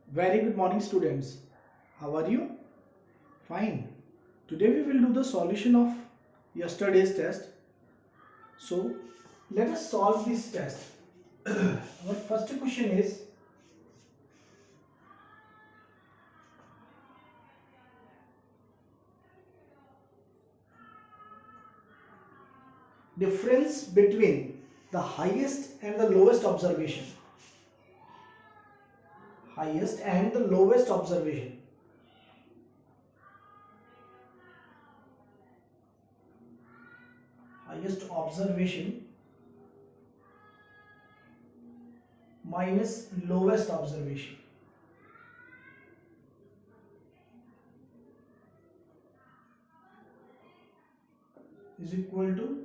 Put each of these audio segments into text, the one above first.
Very good morning, students. How are you? Fine. Today we will do the solution of yesterday's test. So let us solve this test. Our first question is difference between the highest and the lowest observation. Highest and the lowest observation. Highest observation minus lowest observation. Is equal to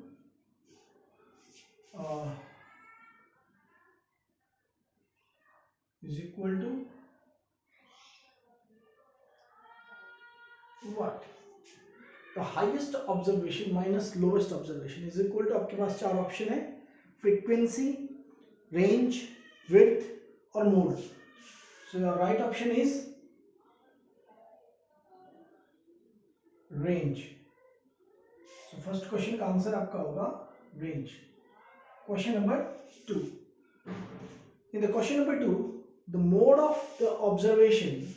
what? The highest observation minus lowest observation is equal to आपके पास चार option है frequency, range, width और mode. So your right option is range. So first question का answer आपका होगा range. Question number 2. In the question number 2, the mode of the observation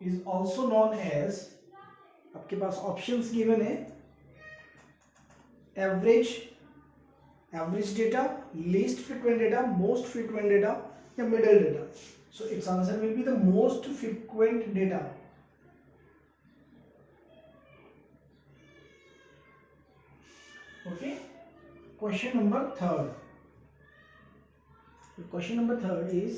is also known as, आपके पास options given है average data, least frequent data, most frequent data या middle data. So it's answer will be the most frequent data. Okay. Question number third. Question number third is,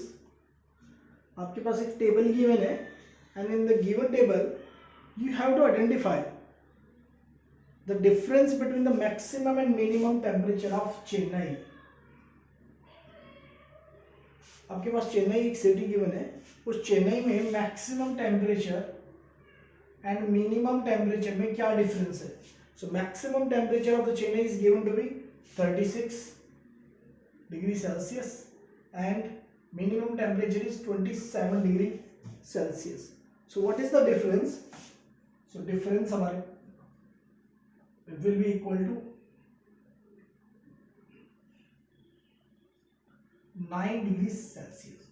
आपके पास एक table given है and in the given table you have to identify the difference between the maximum and minimum temperature of Chennai. आपके पास चेन्नई एक city given है, उस चेन्नई में maximum temperature and minimum temperature में क्या डिफरेंस है. So maximum temperature of the Chennai is given to be 36 degree Celsius and minimum temperature is 27 degree Celsius. So what is the difference? So difference हमारे it will be equal to 9 degrees Celsius.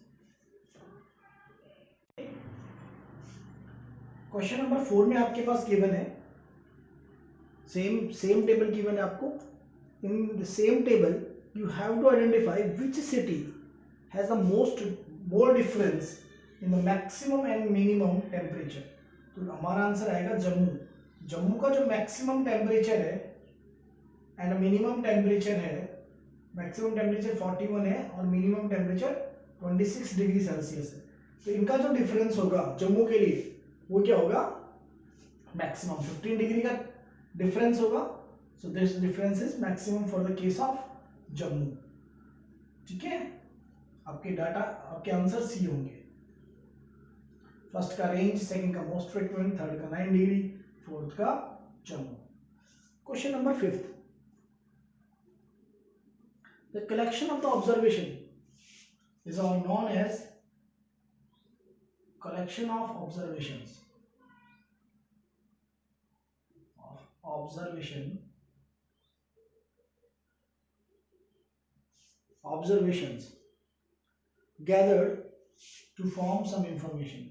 Question number 4 में आपके पास given है same table given है आपको. In the same table you have to identify which city has the more difference in the maximum and minimum temperature. तो हमारा answer आएगा जम्मू. जम्मू का जो मैक्सिमम टेम्परेचर है एंड मिनिमम टेम्परेचर है, मैक्सिमम टेम्परेचर 41 है और मिनिमम टेम्परेचर 26 डिग्री सेल्सियस है. तो इनका जो डिफरेंस होगा जम्मू के लिए वो क्या होगा, मैक्सिमम 15 डिग्री का डिफरेंस होगा. So this difference is maximum for the case of Jammu. ठीक है, आपके डाटा आपके आंसर सी होंगे. फर्स्ट का रेंज, सेकंड का मोस्ट फ्रीक्वेंट, थर्ड का 9 डिग्री, फोर्थ का Jammu. Question number 5. The collection of the observation is all known as collection of observations gathered to form some information.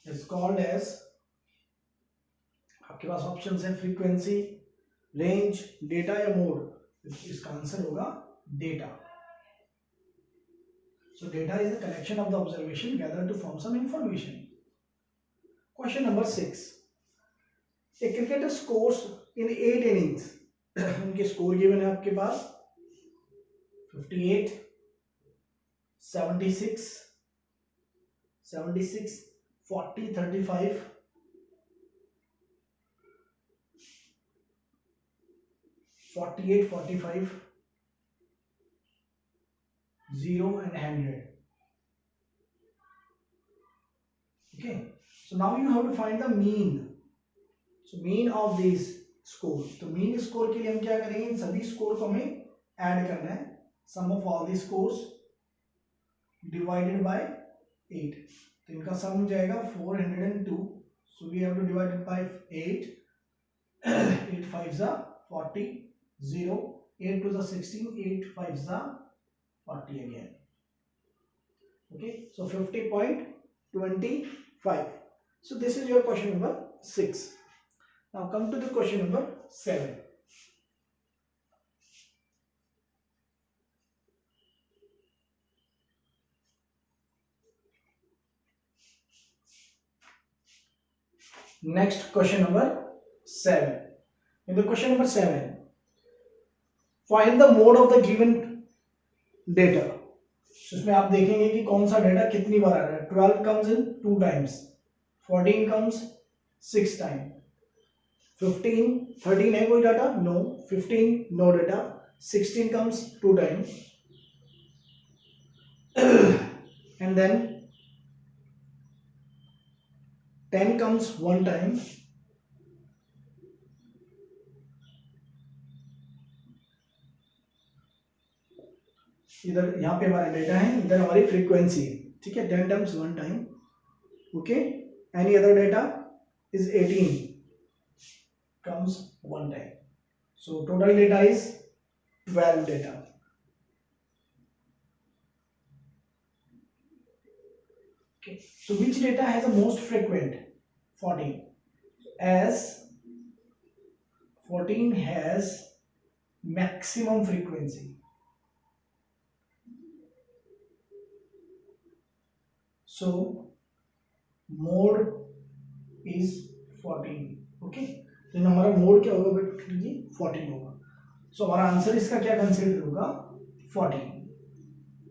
It's called as, आपके पास option है frequency, range, data या mode. इसका answer होगा data. So data is a collection of the observation gathered to form some information. Question number 6. A cricketer scores in 8 innings. उनके score given है आपके पास 58, 76, 40, 35 48, 45, 0 and 100. Okay, so now you have to find the mean. So mean of these score. तो mean score के लिए हम क्या करेंगे, इन सभी स्कोर को हमें ऐड करना है. Sum of all these scores divided by 8. तो इनका सम हो जाएगा 402. So we have to divide it by 8. 8 5s are 40. 0. 8 2s are 16. 8 5s are 40 again. Okay, so 50.25. So this is your question number 6. Now come to the question number 7. Next question number 7. In the question number 7, find the mode of the given data. So इसमें आप देखेंगे कि कौन सा data कितनी बार आ रहा है. 12 comes in 2 times, 14 comes 6 times, 15 13 है कोई data, no. 15 no data. 16 comes 2 times and then 10 comes 1 time. इधर यहाँ पे हमारा डेटा है, इधर हमारी फ्रीक्वेंसी है. ठीक है, 10 times 1 time. Okay, any other data is 18 comes 1 time. So total data is 12 data. Okay, so which data has the most frequent? 14. As 14 has maximum frequency, so mode is 14. Okay, तो हमारा mode क्या होगा बेटा, ये 14 होगा. सो हमारा answer इसका क्या कंसीडर होगा, 14.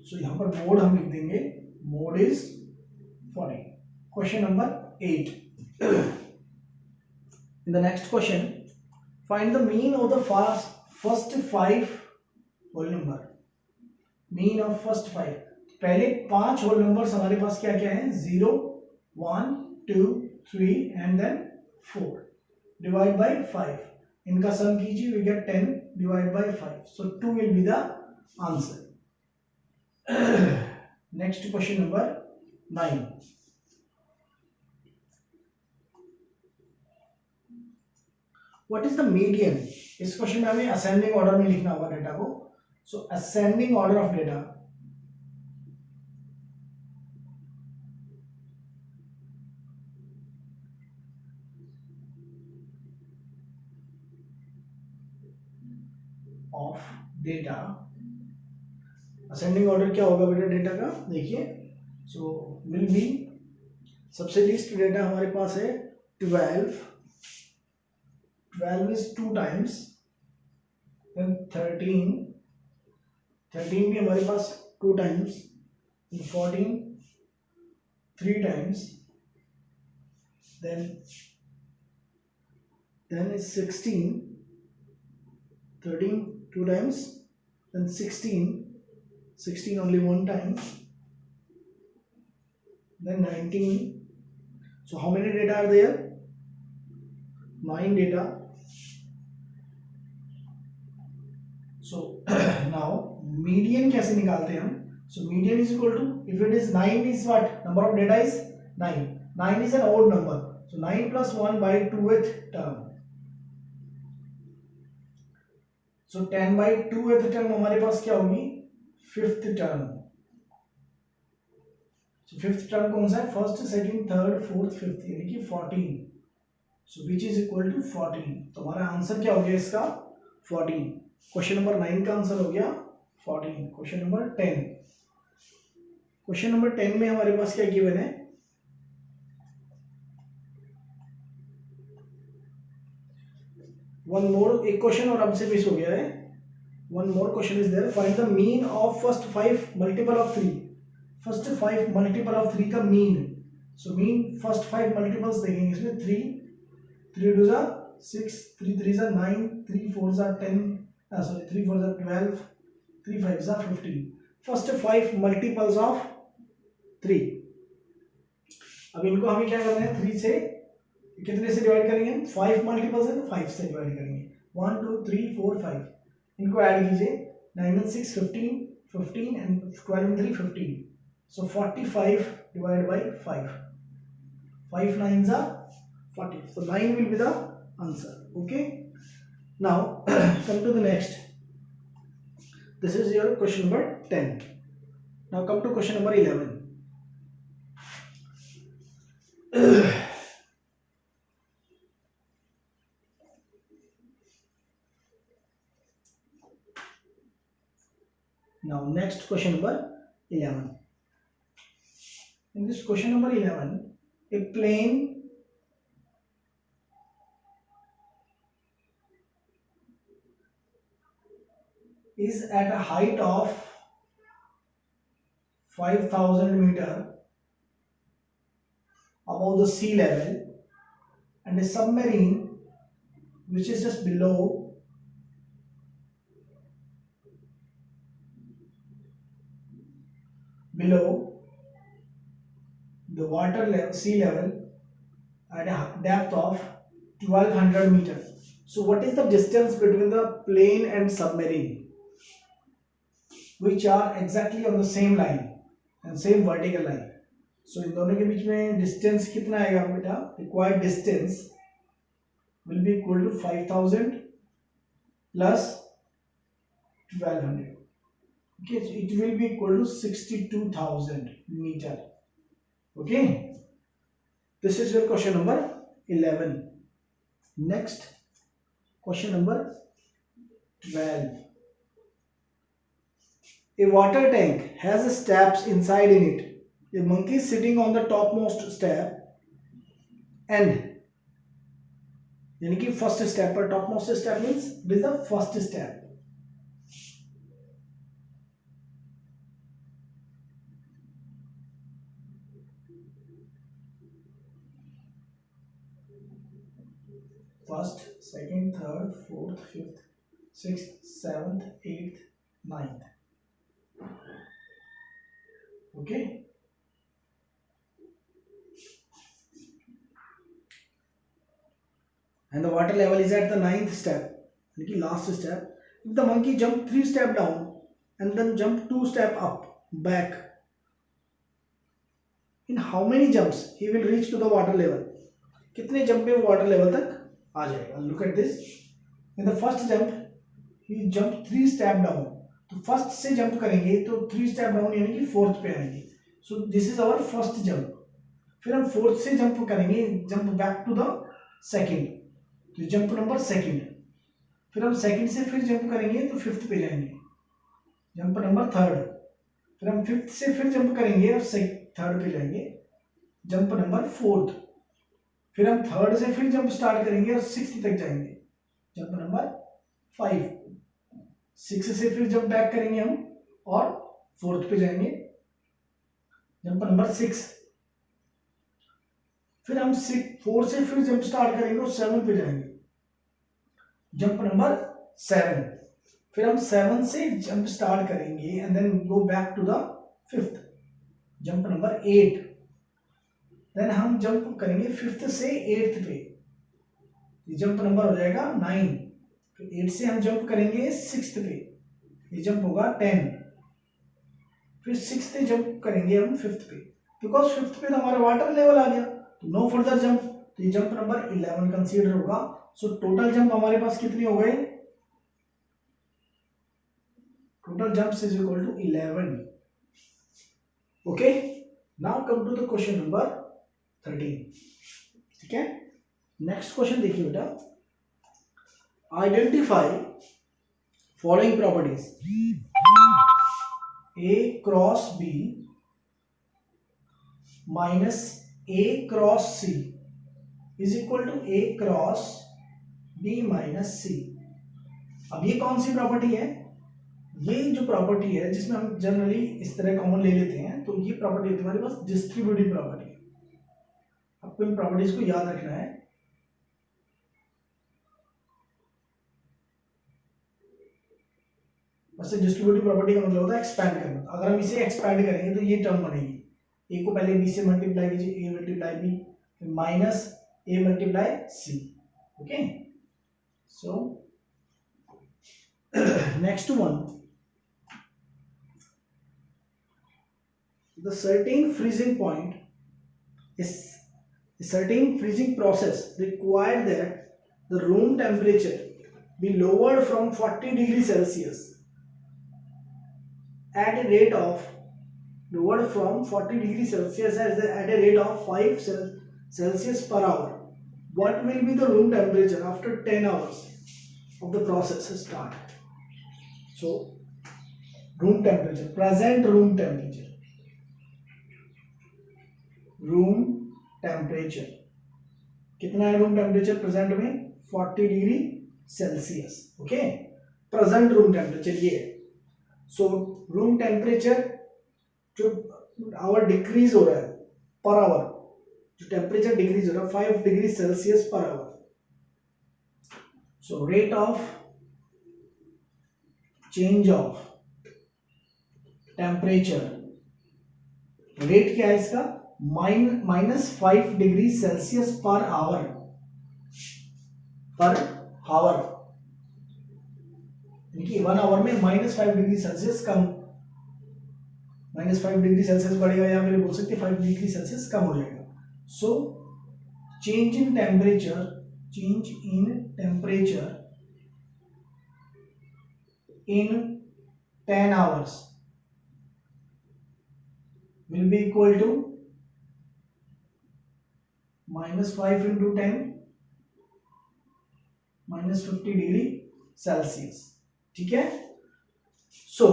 सो यहाँ पर मोड हम लिख देंगे, mode is 14. Question number 8. In the next question, find the mean of the first 5 whole number. Mean of first 5. पहले 5 होल नंबर्स हमारे पास क्या क्या है, 0 1 2 3 एंड देन 4. Divide by 5. इनका सम कीजिए, we get 10 divide by 5. So 2 will be the answer. Next question number 9. What is the median. इस question में हमें असेंडिंग ऑर्डर में लिखना होगा डेटा को. So ascending order of data of data. Ascending order क्या होगा बेटा डेटा का, देखिए. सो विल बी, सबसे लीस्ट डेटा हमारे पास है 12. 12 इज 2 टाइम्स. देन 13 भी हमारे पास 2 times. 14 3 times. then is 16. 13 2 times. Then 16 only 1 time. Then 19. So how many data are there? 9 data. So now median कैसे निकालते हैं हम. So median is equal to, if it is 9 is what, number of data is 9. 9 is an odd number. So 9 plus 1 by 2th term. So 10 by 2th term हमारे पास क्या होगी, 5th term. So 5th term कौन सा है, first second third fourth fifth, यानी कि 14. So which is equal to 14. तो हमारा आंसर क्या हो गया इसका, 14. क्वेश्चन नंबर 9 का आंसर हो गया 14. Question number 10. क्वेश्चन नंबर 10 में हमारे पास क्या गिवन है, वन मोर, एक क्वेश्चन और हमसे मिस हो गया है. One more question is there. Find the mean of first 5 multiple of 3. First 5 multiple of 3 का mean. So mean first 5 multiples देखेंगे इसमें. 3 2 6, 3 3 9, 3 4 10, sorry, 3 4 are 12, 3 5 are 15. First 5 multiples of 3. अब इनको हमें क्या करना है, 3 से कितने से डिवाइड करेंगे हम, 5 मल्टीपल्स है तो 5 से डिवाइड करेंगे, 1 2 3 4 5. इनको ऐड कीजिए, 9 and 6 15, 15 and 12 and 3 15. So 45 divided by 5. 5 9s are 40. So 9 will be the answer. Okay. Now come to the next. This is your question number 10. Now come to question number 11. Now next question number 11. In this question number 11, a plane is at a height of 5,000 meter above the sea level, and a submarine which is just below the water level, sea level, at a depth of 1200 meters. So what is the distance between the plane and submarine, which are exactly on the same line and same vertical line? So इन दोनों के बीच में distance कितना आएगा बेटा? Required distance will be equal to 5,000 plus 1200. Okay, so it will be equal to 62,000 meter. Okay, this is your question number 11. Next, question number 12. A water tank has steps inside in it. A monkey is sitting on the topmost step, and यानी कि first step पर, topmost step means it is the first step. First, second, third, fourth, fifth, sixth, seventh, eighth, ninth. Okay. And the water level is at the 9th step, the last step. If the monkey jump 3 steps down and then jump 2 steps up back, in how many jumps he will reach to the water level? कितने jump में water level तक आ जाएगा? Look at this. In the first jump he jump 3 step down. तो first से jump करेंगे तो 3 step down यानी कि फोर्थ पे आएंगे. So this is our first jump. फिर हम फोर्थ से जंप करेंगे, jump back to the second, तो जंप नंबर सेकंड. फिर हम सेकंड से फिर जंप करेंगे तो फिफ्थ पे जाएंगे, जंप नंबर थर्ड. फिर हम फिफ्थ से फिर जंप करेंगे और थर्ड पे जाएंगे, जंप नंबर फोर्थ. फिर हम थर्ड से फिर जंप स्टार्ट करेंगे और सिक्स्थ तक जाएंगे, जंप नंबर 5. 6 से फिर जंप बैक करेंगे हम और फोर्थ पे जाएंगे, जंप नंबर 6. फिर हम 4 से फिर जंप स्टार्ट करेंगे और 7 पे जाएंगे, जंप नंबर 7. फिर हम 7 से जंप स्टार्ट करेंगे and then go back to the fifth, jump number 8. Then हम जंप करेंगे फिफ्थ से एट्थ पे, जंप नंबर हो जाएगा 9. फिर 8 से हम जंप करेंगे सिक्स्थ पे, ये जंप होगा 10. फिर सिक्स्थ से जंप करेंगे हम फिफ्थ पे, बिकॉज फिफ्थ पे तो हमारा वाटर लेवल आ गया, तो नो फर्दर जंप, तो ये जंप नंबर 11 कंसीडर होगा. सो टोटल जंप हमारे पास कितनी हो गई? Total jumps is equal to 11. Okay, now come to the question number 13. ठीक है, नेक्स्ट क्वेश्चन देखिए बेटा. Identify following properties. A cross B minus A cross C is equal to A cross B minus C. अब ये कौन सी property है? ये जो प्रॉपर्टी है जिसमें हम जनरली इस तरह कॉमन ले लेते हैं, तो ये प्रॉपर्टी होती है हमारे पास डिस्ट्रीब्यूटिव प्रॉपर्टी. आपको इन प्रॉपर्टीज को याद रखना है. वैसे डिस्ट्रीब्यूटिव प्रॉपर्टी का मतलब होता है एक्सपैंड करना। अगर हम इसे एक्सपैंड करेंगे तो ये टर्म बनेगी, ए को पहले बी से मल्टीप्लाई कीजिए, ए मल्टीप्लाई बी, फिर minus A multiply C. Okay, so next one, the certain freezing point is a certain freezing process required that the room temperature be lowered from 40 degrees Celsius at a rate of lowered from 40 degrees Celsius at a rate of 5 Celsius per hour. What will be the room temperature after 10 hours of the process start? So room temperature, present room temperature, room temperature कितना है? Room temperature present में 40 degree Celsius. Okay, present room temperature ये है। सो room temperature जो our decrease हो रहा है per hour, जो टेम्परेचर डिक्रीज हो रहा है 5 degree Celsius per hour. So rate of change of temperature, rate क्या है इसका? -5 degree Celsius per hour, per hour, यानी 1 आवर में -5 डिग्री सेल्सियस कम, -5 डिग्री सेल्सियस बढ़ेगा या फिर बोल सकते 5 डिग्री सेल्सियस कम हो जाएगा। So change in temperature, change in temperature in 10 hours will be equal to -5 into 10 -50 degree Celsius. ठीक है, सो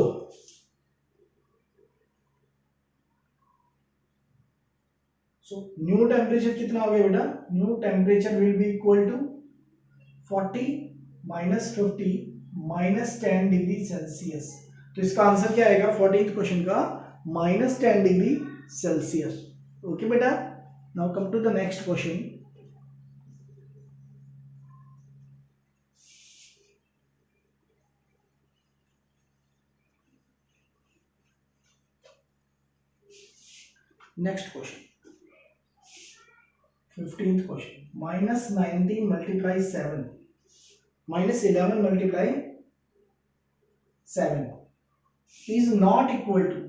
न्यू टेम्परेचर कितना हो गया बेटा? New temperature will be equal to 40 -50 -10 degree Celsius. तो इसका आंसर क्या आएगा 14th क्वेश्चन का? -10 डिग्री सेल्सियस। ओके बेटा, now come to the next question. Next question, 15th question. -19 multiply 7 -11 multiply 7 is not equal to,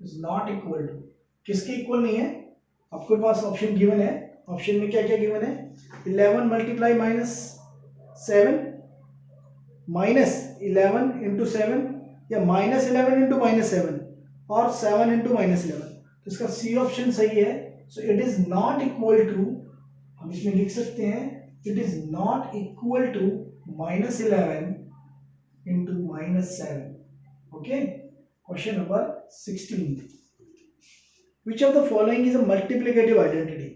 is not equal to, किसके equal नहीं है? आपके पास ऑप्शन गिवन है, ऑप्शन में क्या क्या गिवन है? 11 मल्टीप्लाई -7 -11 इंटू 7 या -11 इंटू -7 और 7 इंटू -11। तो इसका सी ऑप्शन सही है। So it is not equal to, हम इसमें लिख सकते हैं it is not equal to -11 into -7। Okay, question number 16. Which of the following is a multiplicative identity?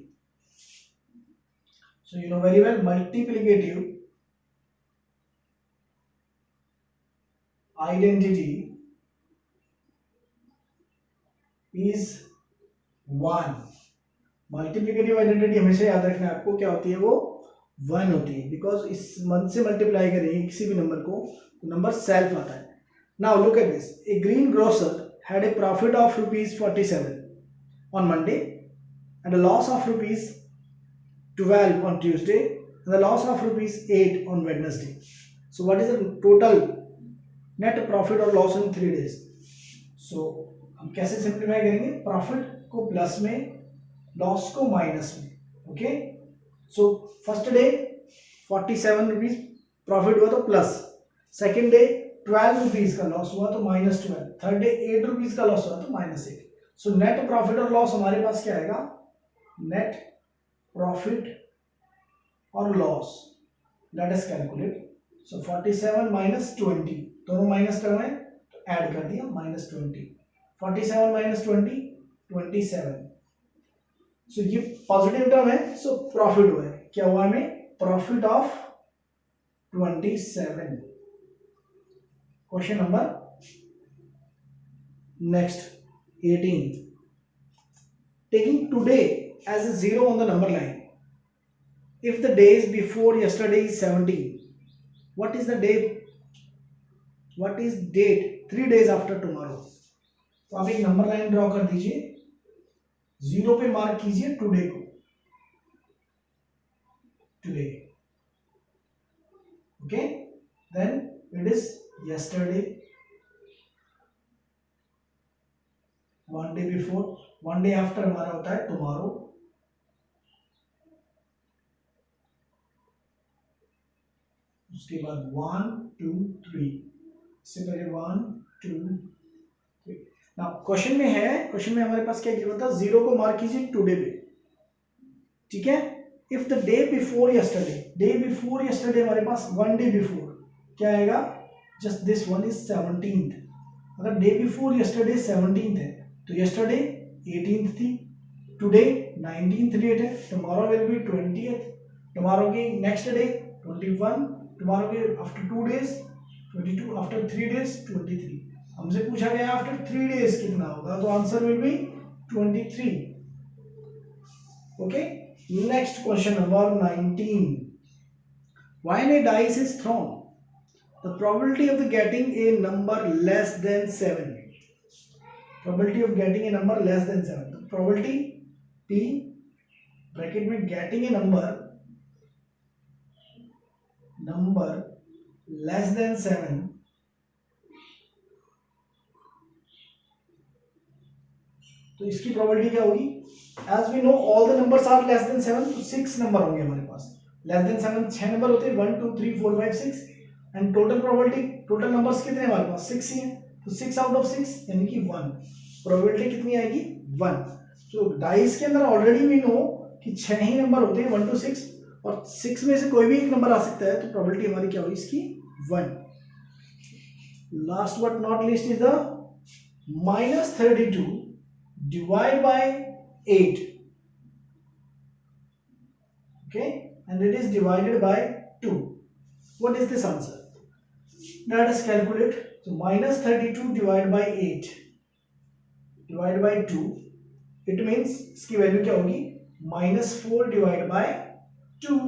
So you know very well multiplicative identity is 1. Multiplicative identity हमेशा याद रखना है आपको, क्या होती है? वो 1 होती है, बिकॉज इस मन से मल्टीप्लाई करेंगे किसी भी नंबर को तो नंबर सेल्फ आता है। Now look at this. A greengrocer had a profit of rupees 47 on Monday and a loss of rupees 12 on Tuesday and a loss of rupees 8 on Wednesday. So what is the total net profit or loss in 3 days? So हम कैसे simplify करेंगे? Profit को plus में, loss को minus में। Okay, so first day 47 rupees profit हुआ तो plus, second day 12 rupees का लॉस हुआ तो -12, थर्ड डे 8 रुपीज का लॉस हुआ तो -8। सो नेट प्रॉफिट और लॉस हमारे पास क्या आएगा? नेट प्रॉफिट और लॉस, लेट अस कैलकुलेट। सो 47 -20, दोनों माइनस टर्म है तो ऐड कर दिया -20, 47 -20 27। सो ये पॉजिटिव टर्म है, सो प्रॉफिट हुआ है, क्या हुआ हमें? Profit of 27। Question number next 18. Taking today as a 0 on the number line, if the days before yesterday is 17, what is the date? What is date 3 days after tomorrow? तो आप एक number line draw कर दीजिए, 0 पे mark कीजिए today को, today, okay, then it is yesterday, 1 day before, 1 day after हमारा होता है tomorrow, उसके बाद 1 2 3, इससे पहले 1 2 3। ना क्वेश्चन में है, क्वेश्चन में हमारे पास क्या गिवन था, 0 को मार्क कीजिए टुडे पे, ठीक है। If the day before yesterday, day before yesterday हमारे पास 1 डे बिफोर क्या आएगा, just this one is 17th। अगर डे बिफोर यस्टरडे 17th है तो यस्टरडे 18th थी, टुडे 19th डेट है, tomorrow will be 20th, tomorrow की नेक्स्ट डे 21, टुमारो के आफ्टर 2 days 22, आफ्टर 3 days 23। हमसे पूछा गया आफ्टर 3 days कितना होगा, तो answer will B 23, okay. Next question number 19, when A dice is throne the probability of getting a number less than 7, probability of getting a number less than 7, the probability P bracket में getting a number less than 7, तो इसकी probability क्या होगी, as we know all the numbers are less than 7, तो 6 number होंगे हमारे पास, less than 7 6 number होते हैं, 1 2 3 4 5 6, and total probability, total numbers कितने हैं हमारे पास, 6 ही हैं, तो 6 आउट ऑफ 6 यानी कि 1, प्रोबेबिलिटी कितनी आएगी 1। तो डाइस के अंदर ऑलरेडी वी नो कि 6 ही नंबर होते हैं 1 to 6, और 6 में से कोई भी एक नंबर आ सकता है, तो प्रोबेबिलिटी हमारी क्या होगी इसकी 1। Last but not least is the -32 divide by 8, okay, and it is divided by 2। What is this answer? Let us calculate. So -32 divided by 8 divided by 2, it means इसकी वैल्यू क्या होगी, -4 divided by 2।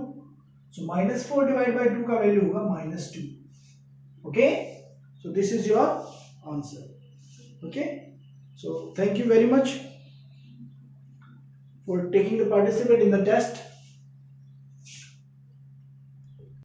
So -4 divided by 2 का value होगा -2, okay। So this is your answer, okay। So thank you very much for taking the participate in the test.